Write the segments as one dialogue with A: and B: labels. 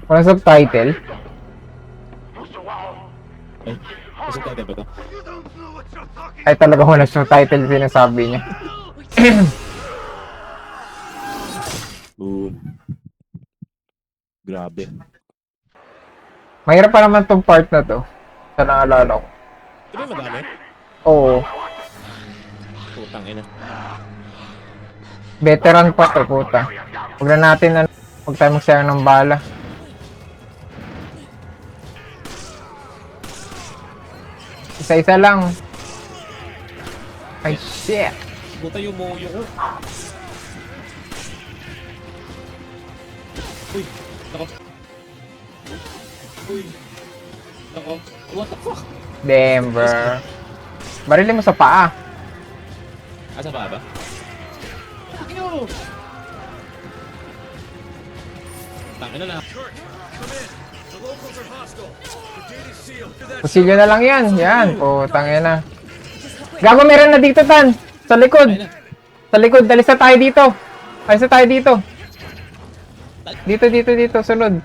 A: Walang subtitle?
B: Ay, kasi tayo ba ito?
A: Ay talaga walang subtitle sinasabi niya.
B: Boom. Grabe.
A: Mahirap pa naman tong part na to. Sa naalala ko.
B: Ito ba yung madami?
A: Oo.
B: Putang ina.
A: Veteran pa to, puta. Huwag na natin, huwag tayo magsayang ng bala. Isa-isa lang. Ay, shit.
B: Buta yung moyo ko. Uy, nako. Uy. Nako. What the fuck?
A: Damn, bro. Barilin mo sa paa.
B: Asa pa ba? Yo! Tangin na na.
A: Kusilyo na lang yan. Yan, putang ina. Gago, meron na dito, Tan. Sa likod.
B: Ayun na.
A: Sa likod, dalis na tayo dito. Dalis na tayo dito. Dito, sunod.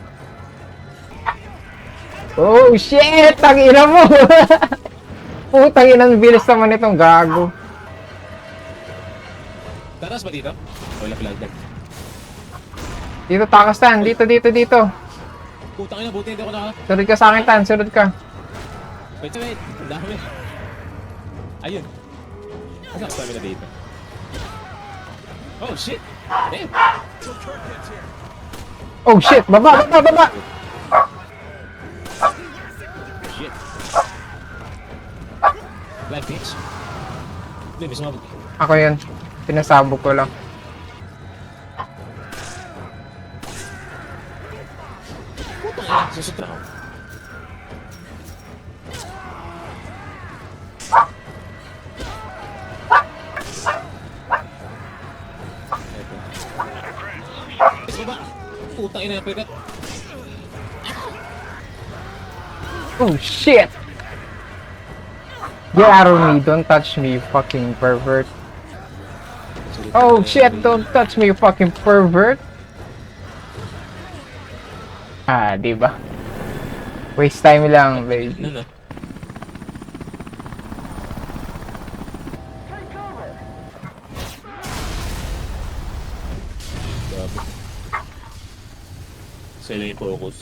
A: Oh, shit! Tangina mo! Putang ina, ang bilis naman itong gago.
B: Taras ba dito? Wala pala.
A: Dito, takas, Tan. Dito.
B: Putang ina, buti hindi ako naka...
A: Sunod ka sa akin, Tan. Sunod ka.
B: Wait. Ang dami. Ayun. Asa ka na dito? Oh, shit! Damn!
A: Oh, shit! Baba!
B: Shit! Life bitch. Hindi, may sumabog.
A: Ako yun. Pinasabog ko lang.
B: Putang ina, susutra ako. Baba! Putang ina yung pirat.
A: Oh, shit! Get out of me. Don't touch me, you fucking pervert. Oh, shit! Don't touch me, you fucking pervert. Ah, diba? Waste time lang, baby.
B: Ano na? Grabe. Sila yung focus.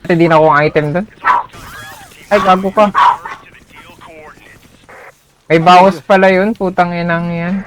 A: Hindi na akong item dun. Ay, gago ka. May bawas pala yun, putang inang yan.